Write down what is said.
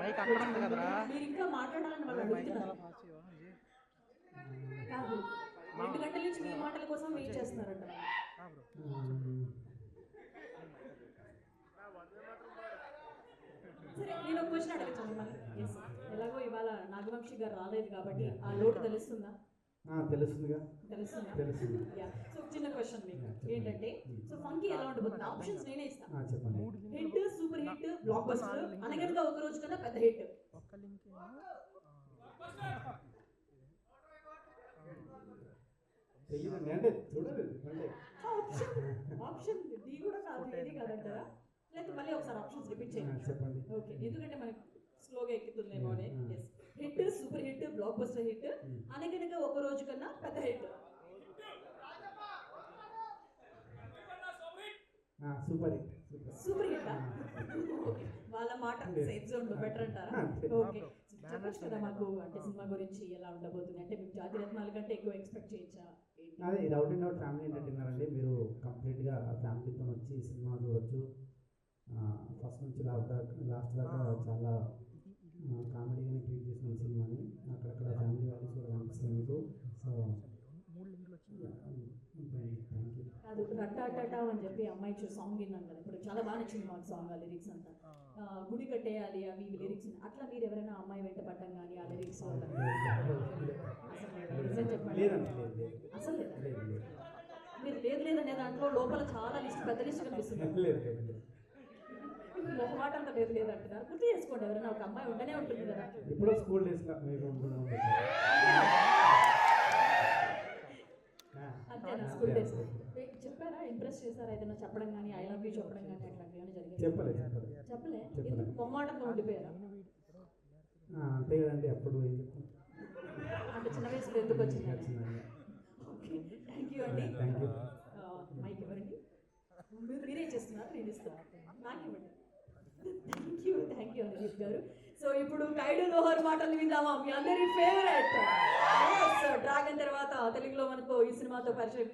Mic అక్కడ ఉంది కదరా. మీరు ఇంకా మాట్లాడాలని వాళ్ళు అడుగుతున్నారు. కాదు 2 గంటల నుంచి మీ మాటల కోసం వెయిట్ చేస్తున్నారంట. సరే నేను ఒక క్వశ్చన్ అడుగుతాను మిమ్మల్ని. ఎలాగో ఇవాళ నాగవంశి గారు రాలేదు కాబట్టి ఆ లోటు తెలుస్తుందా? తెలుస్తుందిగా. తెలుస్తుంది. సో చిన్న క్వశ్చన్ మీకు ఏంటంటే, సో ఫంకీ ఎలా ఉండబోతుంది? ఆప్షన్స్ నేనే ఇస్తాను. చెప్పండి. Hit, super hit, block buster, అనగనగా ఒక రోజు కన్నా పెద్ద హిట్. అంటే చూడండి ఆప్షన్ డి కూడా కాదు, ఏది కాదంటారా? లేకపోతే మళ్ళీ ఒకసారి ఆప్షన్స్ రిపీట్ చేయండి. చెప్పండి. ఓకే, ఎందుకంటే మనకి స్లోగా ఎక్కుతుందేమో అని. Hit, super hit, block buster hit, అనగనగా ఒక రోజు కన్నా పెద్ద hit. Super hit. Super hit వాళ్ళ మాట సేఫ్ జోన్ లో బెటర్ అంటారా? ఓకే, చెప్పచ్చు కదా మాకు, అంటే సినిమా గురించి ఎలా ఉండబోతుంది, అంటే మీకు జాతి రత్నాల కంటే ఎక్కువ ఎక్స్పెక్ట్ చేయొచ్చా? అదే ఇది out and out family entertainer అండి. మీరు కంప్లీట్గా ఫ్యామిలీతో వచ్చి సినిమా చూడొచ్చు. ఫస్ట్ నుంచి లాస్ట్ దాకా చాలా కామెడీగానే క్రియేట్ చేసిన సినిమాని. అక్కడక్కడ ఫ్యామిలీ వాల్యూస్ కూడా కనిపిస్తాయి మీకు. సో అది రట్టాటా అని చెప్పి అమ్మాయి సాంగ్ విన్నాను కదా, ఇప్పుడు చాలా బాగా నచ్చింది మాకు సాంగ్. ఆ లిరిక్స్ అంతా గుడి కట్టేయాలి అవి ఇవి లిరిక్స్. అట్లా మీరు ఎవరైనా అమ్మాయి వెంట పడ్డం కానీ ఆ లిరిక్స్ చెప్పండి. అసలు మీరు లేదు లేదనే దాంట్లో లోపల చాలా లిస్ట్, పెద్ద లిస్ట్ కనిపిస్తుంది. మొహమాట అంతా లేదు లేదంటున్నారు. గుర్తు చేసుకోండి, ఎవరైనా ఒక అమ్మాయి ఉండనే ఉంటుంది కదా. ఇప్పుడు స్కూల్ డేస్లో అంతేనా? స్కూల్ డేస్ చెప్పారా? ఇంప్రెస్ చేశారా? ఏదైనా చెప్పడం కానీ, ఐ లవ్ యూ చెప్పడం కానీ అట్లాంటివి ఏమైనా జరిగాయి? చెప్పలే. ఎందుకు మొహమాటంతో ఉండిపోయారా? అంతే కదండి. అప్పుడు ఏం చెప్తాం, అంటే చిన్న వయసులో ఎందుకు వచ్చింది? ఓకే, థ్యాంక్ యూ అండి. మైక్ ఇవ్వండి. మీరే చేస్తున్నారు, నేను ఇస్తాను. నాకు ఇవ్వండి. థ్యాంక్ యూ అనుదీప్ గారు. సో ఇప్పుడు కైడు లోహర్ మాటలు విందామా? మీ అందరి ఫేవరెట్ డ్రాగన్ తర్వాత తెలుగులో మనకు ఈ సినిమాతో పరిచయం